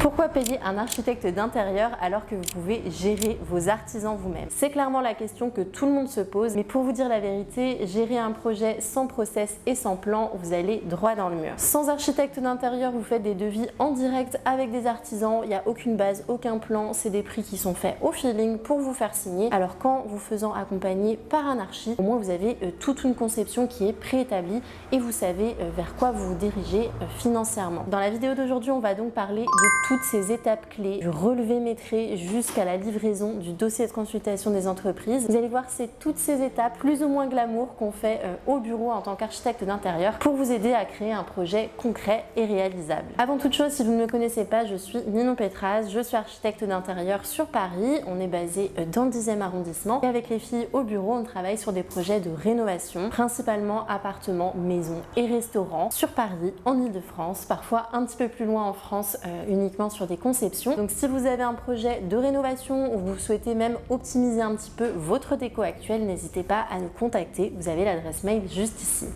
Pourquoi payer un architecte d'intérieur alors que vous pouvez gérer vos artisans vous-même? C'est clairement la question que tout le monde se pose, mais pour vous dire la vérité, gérer un projet sans process et sans plan, vous allez droit dans le mur. Sans architecte d'intérieur, vous faites des devis en direct avec des artisans, il n'y a aucune base, aucun plan, c'est des prix qui sont faits au feeling pour vous faire signer. Alors qu'en vous faisant accompagner par un archi, au moins vous avez toute une conception qui est préétablie et vous savez vers quoi vous vous dirigez financièrement. Dans la vidéo d'aujourd'hui, on va donc parler de toutes ces étapes clés, du relevé maîtrisé jusqu'à la livraison du dossier de consultation des entreprises. Vous allez voir, c'est toutes ces étapes plus ou moins glamour qu'on fait au bureau en tant qu'architecte d'intérieur pour vous aider à créer un projet concret et réalisable. Avant toute chose, si vous ne me connaissez pas, je suis Ninon Petras, je suis architecte d'intérieur sur Paris. On est basé dans le 10e arrondissement et avec les filles au bureau, on travaille sur des projets de rénovation, principalement appartements, maisons et restaurants sur Paris, en Ile-de-France, parfois un petit peu plus loin en France, uniquement sur des conceptions. Donc si vous avez un projet de rénovation ou vous souhaitez même optimiser un petit peu votre déco actuelle, n'hésitez pas à nous contacter, vous avez l'adresse mail juste ici.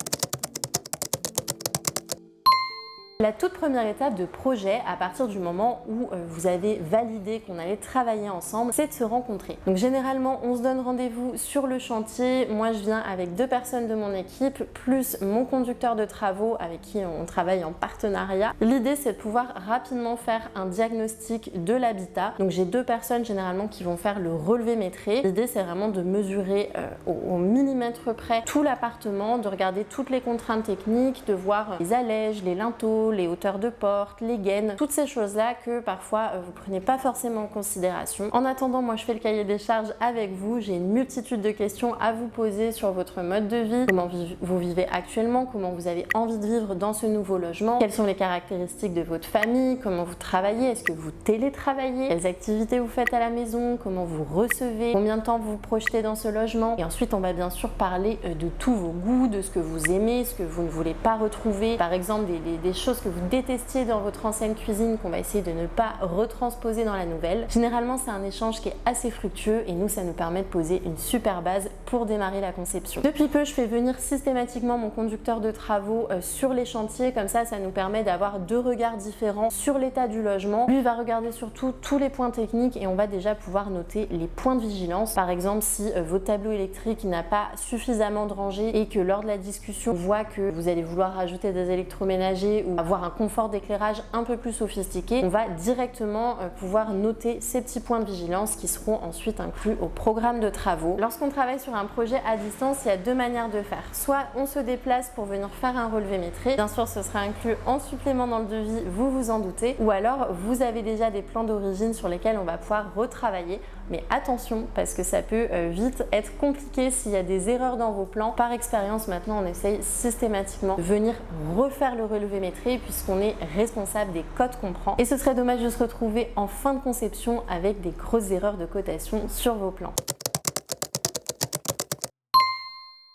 La toute première étape de projet, à partir du moment où vous avez validé qu'on allait travailler ensemble, c'est de se rencontrer. Donc généralement, on se donne rendez-vous sur le chantier. Moi, je viens avec 2 personnes de mon équipe, plus mon conducteur de travaux avec qui on travaille en partenariat. L'idée, c'est de pouvoir rapidement faire un diagnostic de l'habitat. Donc j'ai 2 personnes généralement qui vont faire le relevé maîtrisé. L'idée, c'est vraiment de mesurer au millimètre près tout l'appartement, de regarder toutes les contraintes techniques, de voir les allèges, les linteaux, les hauteurs de porte, les gaines, toutes ces choses-là que parfois vous prenez pas forcément en considération. En attendant, moi je fais le cahier des charges avec vous, j'ai une multitude de questions à vous poser sur votre mode de vie, comment vous vivez actuellement, comment vous avez envie de vivre dans ce nouveau logement, quelles sont les caractéristiques de votre famille, comment vous travaillez, est-ce que vous télétravaillez, quelles activités vous faites à la maison, comment vous recevez, combien de temps vous vous projetez dans ce logement. Et ensuite on va bien sûr parler de tous vos goûts, de ce que vous aimez, ce que vous ne voulez pas retrouver, par exemple des choses que vous détestiez dans votre ancienne cuisine qu'on va essayer de ne pas retransposer dans la nouvelle. Généralement, c'est un échange qui est assez fructueux et nous, ça nous permet de poser une super base pour démarrer la conception. Depuis peu, je fais venir systématiquement mon conducteur de travaux sur les chantiers. Comme ça nous permet d'avoir 2 regards différents sur l'état du logement. Lui va regarder surtout tous les points techniques et on va déjà pouvoir noter les points de vigilance. Par exemple, si votre tableau électrique n'a pas suffisamment de rangées et que lors de la discussion, on voit que vous allez vouloir rajouter des électroménagers ou avoir un confort d'éclairage un peu plus sophistiqué, on va directement pouvoir noter ces petits points de vigilance qui seront ensuite inclus au programme de travaux. Lorsqu'on travaille sur un projet à distance, il y a 2 manières de faire. Soit on se déplace pour venir faire un relevé maîtrisé, bien sûr ce sera inclus en supplément dans le devis, vous vous en doutez, ou alors vous avez déjà des plans d'origine sur lesquels on va pouvoir retravailler. Mais attention, parce que ça peut vite être compliqué s'il y a des erreurs dans vos plans. Par expérience, maintenant, on essaye systématiquement de venir refaire le relevé maîtrisé puisqu'on est responsable des cotes qu'on prend. Et ce serait dommage de se retrouver en fin de conception avec des grosses erreurs de cotation sur vos plans.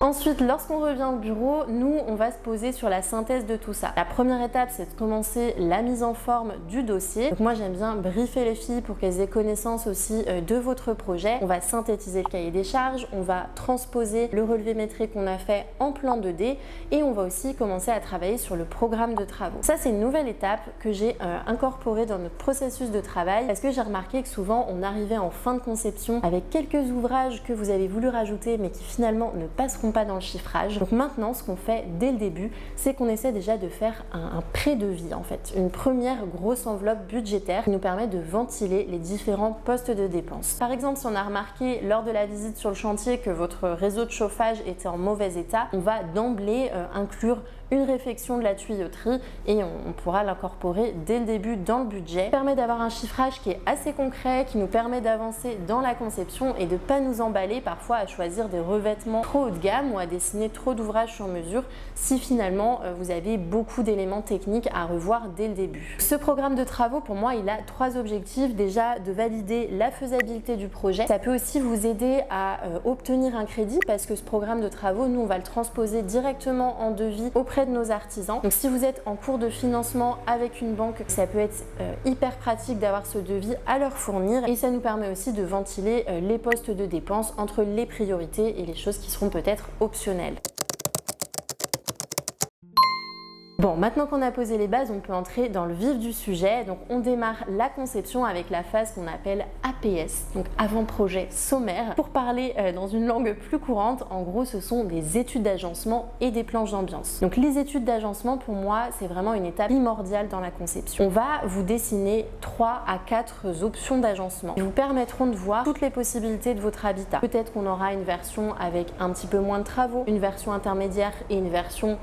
Ensuite, lorsqu'on revient au bureau, nous, on va se poser sur la synthèse de tout ça. La première étape, c'est de commencer la mise en forme du dossier. Donc moi, j'aime bien briefer les filles pour qu'elles aient connaissance aussi de votre projet. On va synthétiser le cahier des charges, on va transposer le relevé maîtrisé qu'on a fait en plan 2D et on va aussi commencer à travailler sur le programme de travaux. Ça, c'est une nouvelle étape que j'ai incorporée dans notre processus de travail parce que j'ai remarqué que souvent, on arrivait en fin de conception avec quelques ouvrages que vous avez voulu rajouter mais qui finalement ne passeront pas dans le chiffrage. Donc maintenant, ce qu'on fait dès le début, c'est qu'on essaie déjà de faire un pré-devis en fait, une première grosse enveloppe budgétaire qui nous permet de ventiler les différents postes de dépenses. Par exemple, si on a remarqué lors de la visite sur le chantier que votre réseau de chauffage était en mauvais état, on va d'emblée inclure une réfection de la tuyauterie et on pourra l'incorporer dès le début dans le budget. Ça permet d'avoir un chiffrage qui est assez concret, qui nous permet d'avancer dans la conception et de ne pas nous emballer parfois à choisir des revêtements trop haut de gamme ou à dessiner trop d'ouvrages sur mesure si finalement vous avez beaucoup d'éléments techniques à revoir dès le début. Ce programme de travaux, pour moi, il a 3 objectifs. Déjà, de valider la faisabilité du projet. Ça peut aussi vous aider à obtenir un crédit parce que ce programme de travaux, nous, on va le transposer directement en devis auprès de nos artisans. Donc si vous êtes en cours de financement avec une banque, ça peut être hyper pratique d'avoir ce devis à leur fournir et ça nous permet aussi de ventiler les postes de dépenses entre les priorités et les choses qui seront peut-être optionnelles. Bon, maintenant qu'on a posé les bases, on peut entrer dans le vif du sujet. Donc on démarre la conception avec la phase qu'on appelle APS, donc avant-projet sommaire. Pour parler dans une langue plus courante, en gros ce sont des études d'agencement et des planches d'ambiance. Donc les études d'agencement pour moi c'est vraiment une étape primordiale dans la conception. On va vous dessiner 3 à 4 options d'agencement qui vous permettront de voir toutes les possibilités de votre habitat. Peut-être qu'on aura une version avec un petit peu moins de travaux, une version intermédiaire et une version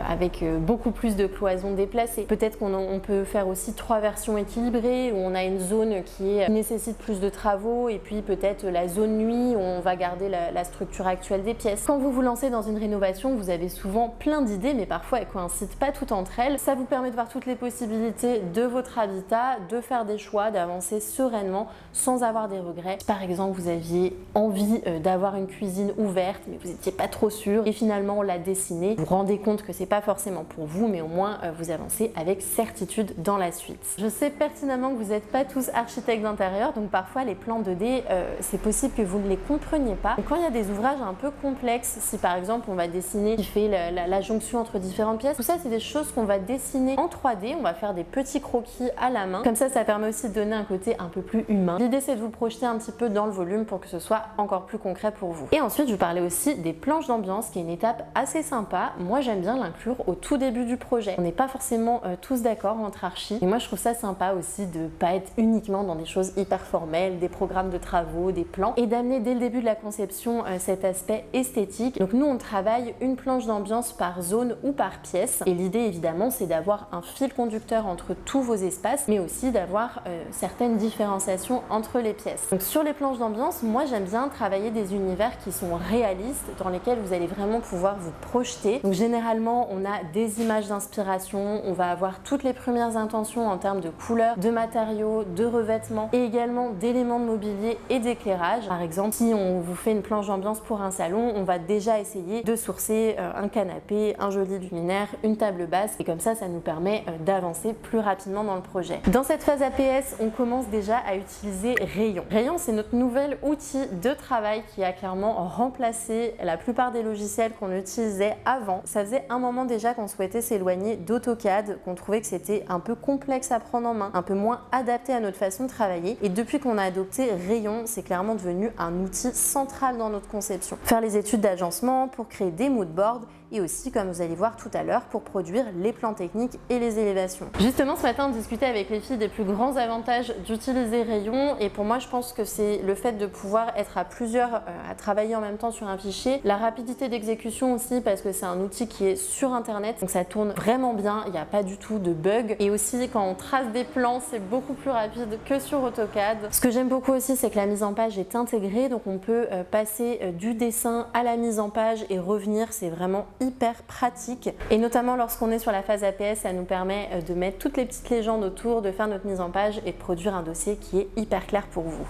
avec beaucoup plus de cloisons déplacées. Peut-être qu'on peut faire aussi 3 versions équilibrées où on a une zone qui nécessite plus de travaux et puis peut-être la zone nuit où on va garder la structure actuelle des pièces. Quand vous vous lancez dans une rénovation, vous avez souvent plein d'idées mais parfois elles ne coïncident pas toutes entre elles. Ça vous permet de voir toutes les possibilités de votre habitat, de faire des choix, d'avancer sereinement sans avoir des regrets. Par exemple, vous aviez envie d'avoir une cuisine ouverte mais vous n'étiez pas trop sûr et finalement on l'a dessinée. Vous vous rendez compte que c'est pas forcément pour vous, mais au moins vous avancez avec certitude dans la suite. Je sais pertinemment que vous n'êtes pas tous architectes d'intérieur, donc parfois les plans 2D, c'est possible que vous ne les compreniez pas. Donc quand il y a des ouvrages un peu complexes, si par exemple on va dessiner qui fait la jonction entre différentes pièces, tout ça c'est des choses qu'on va dessiner en 3D, on va faire des petits croquis à la main. Comme ça permet aussi de donner un côté un peu plus humain. L'idée c'est de vous projeter un petit peu dans le volume pour que ce soit encore plus concret pour vous. Et ensuite je vous parlais aussi des planches d'ambiance, qui est une étape assez sympa. Moi j'aime bien l'inclure au tout début du projet. On n'est pas forcément tous d'accord entre archi et moi je trouve ça sympa aussi de pas être uniquement dans des choses hyper formelles, des programmes de travaux, des plans, et d'amener dès le début de la conception cet aspect esthétique. Donc nous on travaille une planche d'ambiance par zone ou par pièce et l'idée évidemment c'est d'avoir un fil conducteur entre tous vos espaces mais aussi d'avoir certaines différenciations entre les pièces. Donc sur les planches d'ambiance, moi j'aime bien travailler des univers qui sont réalistes, dans lesquels vous allez vraiment pouvoir vous projeter. Donc généralement on a des images d'inspiration, on va avoir toutes les premières intentions en termes de couleurs, de matériaux, de revêtements et également d'éléments de mobilier et d'éclairage. Par exemple, si on vous fait une planche d'ambiance pour un salon, on va déjà essayer de sourcer un canapé, un joli luminaire, une table basse et comme ça nous permet d'avancer plus rapidement dans le projet. Dans cette phase APS, on commence déjà à utiliser Rayon. Rayon, c'est notre nouvel outil de travail qui a clairement remplacé la plupart des logiciels qu'on utilisait avant. Ça faisait un moment déjà qu'on souhaitait s'éloigner d'AutoCAD, qu'on trouvait que c'était un peu complexe à prendre en main, un peu moins adapté à notre façon de travailler. Et depuis qu'on a adopté Rayon, c'est clairement devenu un outil central dans notre conception. Faire les études d'agencement pour créer des moodboards et aussi, comme vous allez voir tout à l'heure, pour produire les plans techniques et les élévations. Justement, ce matin, on discutait avec les filles des plus grands avantages d'utiliser Rayon et pour moi, je pense que c'est le fait de pouvoir être à plusieurs à travailler en même temps sur un fichier, la rapidité d'exécution aussi parce que c'est un outil qui est sur internet, donc ça tourne vraiment bien, il n'y a pas du tout de bug et aussi quand on trace des plans, c'est beaucoup plus rapide que sur AutoCAD. Ce que j'aime beaucoup aussi, c'est que la mise en page est intégrée, donc on peut passer du dessin à la mise en page et revenir, c'est vraiment hyper pratique et notamment lorsqu'on est sur la phase APS, ça nous permet de mettre toutes les petites légendes autour, de faire notre mise en page et de produire un dossier qui est hyper clair pour vous.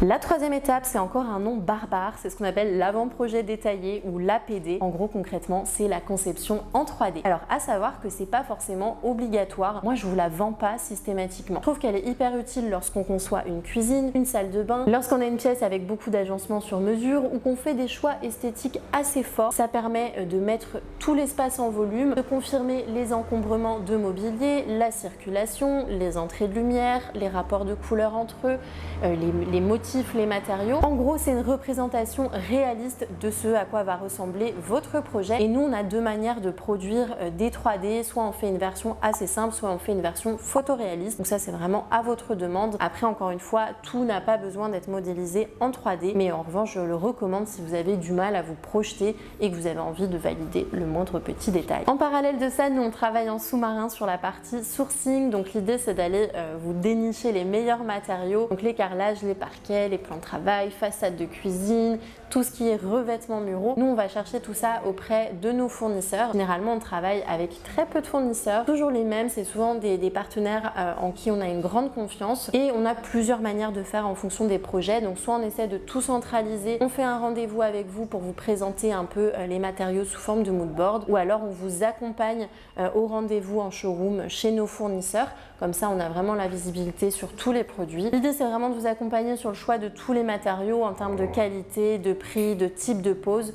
La troisième étape, c'est encore un nom barbare, c'est ce qu'on appelle l'avant-projet détaillé ou l'APD. En gros, concrètement, c'est la conception en 3D. Alors, à savoir que c'est pas forcément obligatoire. Moi, je vous la vends pas systématiquement. Je trouve qu'elle est hyper utile lorsqu'on conçoit une cuisine, une salle de bain, lorsqu'on a une pièce avec beaucoup d'agencements sur mesure ou qu'on fait des choix esthétiques assez forts. Ça permet de mettre tout l'espace en volume, de confirmer les encombrements de mobilier, la circulation, les entrées de lumière, les rapports de couleurs entre eux, les motifs, les matériaux. En gros, c'est une représentation réaliste de ce à quoi va ressembler votre projet. Et nous, on a deux manières de produire des 3D. Soit on fait une version assez simple, soit on fait une version photoréaliste. Donc ça, c'est vraiment à votre demande. Après, encore une fois, tout n'a pas besoin d'être modélisé en 3D. Mais en revanche, je le recommande si vous avez du mal à vous projeter et que vous avez envie de valider le moindre petit détail. En parallèle de ça, nous, on travaille en sous-marin sur la partie sourcing. Donc l'idée, c'est d'aller vous dénicher les meilleurs matériaux. Donc les carrelages, les parquets, les plans de travail, façade de cuisine, tout ce qui est revêtements muraux. Nous, on va chercher tout ça auprès de nos fournisseurs. Généralement, on travaille avec très peu de fournisseurs, toujours les mêmes. C'est souvent des partenaires en qui on a une grande confiance et on a plusieurs manières de faire en fonction des projets. Donc, soit on essaie de tout centraliser, on fait un rendez-vous avec vous pour vous présenter un peu les matériaux sous forme de moodboard, ou alors on vous accompagne au rendez-vous en showroom chez nos fournisseurs. Comme ça, on a vraiment la visibilité sur tous les produits. L'idée, c'est vraiment de vous accompagner sur le choix de tous les matériaux en termes de qualité, de prix, de type de pose.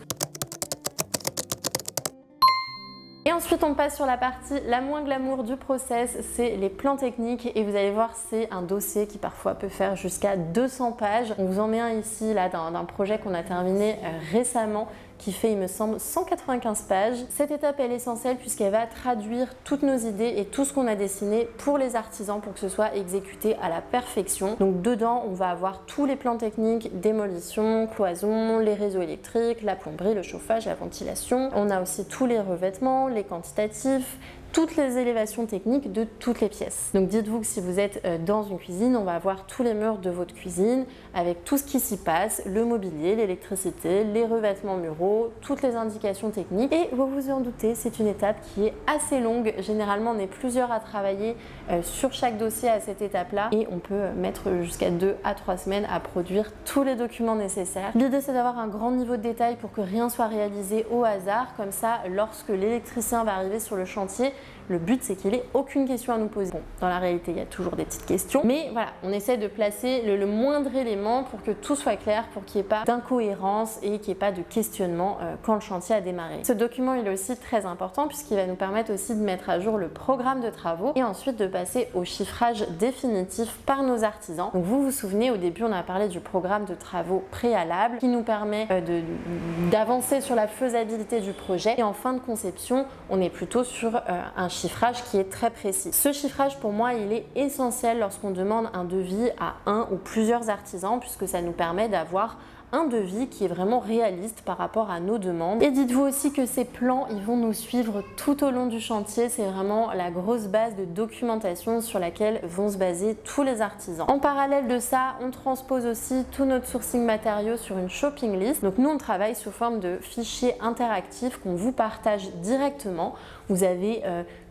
ensuite on passe sur la partie la moins glamour du process, c'est les plans techniques et vous allez voir c'est un dossier qui parfois peut faire jusqu'à 200 pages. On vous en met un ici là d'un projet qu'on a terminé récemment qui fait il me semble 195 pages. Cette étape elle est essentielle puisqu'elle va traduire toutes nos idées et tout ce qu'on a dessiné pour les artisans pour que ce soit exécuté à la perfection. Donc dedans on va avoir tous les plans techniques, démolition, cloison, les réseaux électriques, la plomberie, le chauffage, la ventilation. On a aussi tous les revêtements, les quantitatifs, toutes les élévations techniques de toutes les pièces. Donc dites-vous que si vous êtes dans une cuisine, on va avoir tous les murs de votre cuisine avec tout ce qui s'y passe, le mobilier, l'électricité, les revêtements muraux, toutes les indications techniques. Et vous vous en doutez, c'est une étape qui est assez longue. Généralement, on est plusieurs à travailler sur chaque dossier à cette étape-là et on peut mettre jusqu'à 2 à 3 semaines à produire tous les documents nécessaires. L'idée, c'est d'avoir un grand niveau de détail pour que rien soit réalisé au hasard. Comme ça, lorsque l'électricien va arriver sur le chantier, le but, c'est qu'il n'ait aucune question à nous poser. Bon, dans la réalité, il y a toujours des petites questions, mais voilà, on essaie de placer le moindre élément pour que tout soit clair, pour qu'il n'y ait pas d'incohérence et qu'il n'y ait pas de questionnement quand le chantier a démarré. Ce document, il est aussi très important puisqu'il va nous permettre aussi de mettre à jour le programme de travaux et ensuite de passer au chiffrage définitif par nos artisans. Donc vous vous souvenez, au début, on a parlé du programme de travaux préalable qui nous permet d'avancer sur la faisabilité du projet et en fin de conception, on est plutôt sur un chiffrage qui est très précis. Ce chiffrage pour moi il est essentiel lorsqu'on demande un devis à un ou plusieurs artisans puisque ça nous permet d'avoir un devis qui est vraiment réaliste par rapport à nos demandes. Et dites-vous aussi que ces plans, ils vont nous suivre tout au long du chantier. C'est vraiment la grosse base de documentation sur laquelle vont se baser tous les artisans. En parallèle de ça, on transpose aussi tout notre sourcing matériaux sur une shopping list. Donc nous, on travaille sous forme de fichiers interactifs qu'on vous partage directement. Vous avez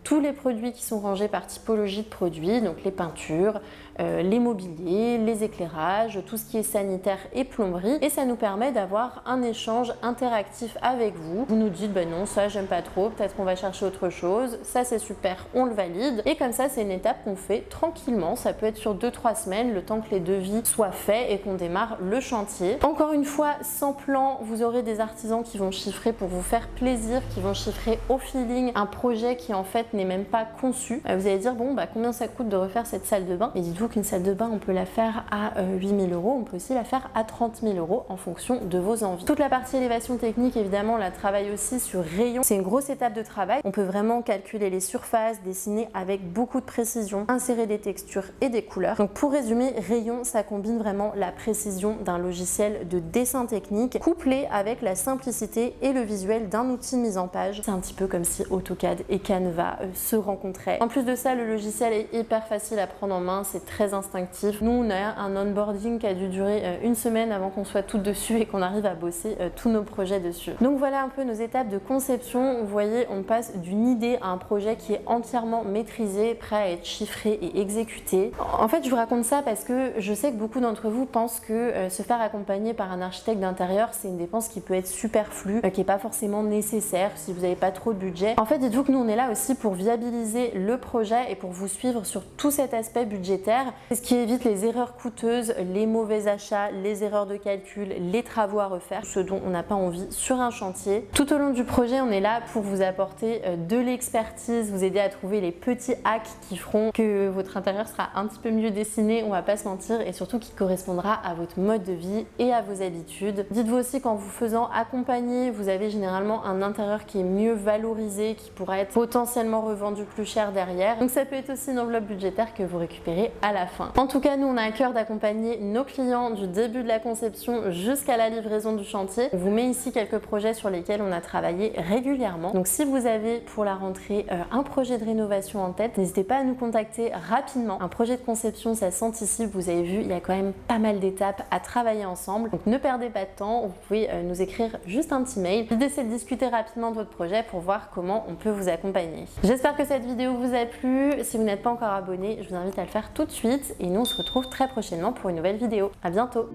tous les produits qui sont rangés par typologie de produits, donc les peintures, les mobiliers, les éclairages, tout ce qui est sanitaire et plomberie. Et ça nous permet d'avoir un échange interactif avec vous. Vous nous dites, ben non, ça j'aime pas trop, peut-être qu'on va chercher autre chose. Ça c'est super, on le valide. Et comme ça, c'est une étape qu'on fait tranquillement. Ça peut être sur 2-3 semaines, le temps que les devis soient faits et qu'on démarre le chantier. Encore une fois, sans plan, vous aurez des artisans qui vont chiffrer pour vous faire plaisir, qui vont chiffrer au feeling un projet qui en fait n'est même pas conçu. Vous allez dire, bon, bah, combien ça coûte de refaire cette salle de bain? Et dites-vous qu'une salle de bain, on peut la faire à 8 000 €, on peut aussi la faire à 30 000 € en fonction de vos envies. Toute la partie élévation technique, évidemment, on la travaille aussi sur rayon. C'est une grosse étape de travail. On peut vraiment calculer les surfaces, dessiner avec beaucoup de précision, insérer des textures et des couleurs. Donc pour résumer, rayon, ça combine vraiment la précision d'un logiciel de dessin technique couplé avec la simplicité et le visuel d'un outil de mise en page. C'est un petit peu comme si AutoCAD et Canva se rencontraient. En plus de ça, le logiciel est hyper facile à prendre en main, c'est très instinctif. Nous, on a un onboarding qui a dû durer une semaine avant qu'on soit toutes dessus et qu'on arrive à bosser tous nos projets dessus. Donc voilà un peu nos étapes de conception. Vous voyez, on passe d'une idée à un projet qui est entièrement maîtrisé, prêt à être chiffré et exécuté. En fait, je vous raconte ça parce que je sais que beaucoup d'entre vous pensent que se faire accompagner par un architecte d'intérieur, c'est une dépense qui peut être superflue, qui n'est pas forcément nécessaire si vous n'avez pas trop de budget. En fait, dites-vous que nous, on est là aussi pour viabiliser le projet et pour vous suivre sur tout cet aspect budgétaire. C'est ce qui évite les erreurs coûteuses, les mauvais achats, les erreurs de calcul, les travaux à refaire, ce dont on n'a pas envie sur un chantier. Tout au long du projet, on est là pour vous apporter de l'expertise, vous aider à trouver les petits hacks qui feront que votre intérieur sera un petit peu mieux dessiné, on va pas se mentir, et surtout qui correspondra à votre mode de vie et à vos habitudes. Dites-vous aussi qu'en vous faisant accompagner, vous avez généralement un intérieur qui est mieux valorisé, qui pourra être potentiellement revendu plus cher derrière. Donc ça peut être aussi une enveloppe budgétaire que vous récupérez à la fin. En tout cas, nous on a à cœur d'accompagner nos clients du début de la conception jusqu'à la livraison du chantier. On vous met ici quelques projets sur lesquels on a travaillé régulièrement. Donc si vous avez pour la rentrée un projet de rénovation en tête, n'hésitez pas à nous contacter rapidement. Un projet de conception, ça s'anticipe, vous avez vu, il y a quand même pas mal d'étapes à travailler ensemble. Donc ne perdez pas de temps, vous pouvez nous écrire juste un petit mail. L'idée c'est de discuter rapidement de votre projet pour voir comment on peut vous accompagner. J'espère que cette vidéo vous a plu. Si vous n'êtes pas encore abonné, je vous invite à le faire tout de suite et nous on se retrouve très prochainement pour une nouvelle vidéo. À bientôt!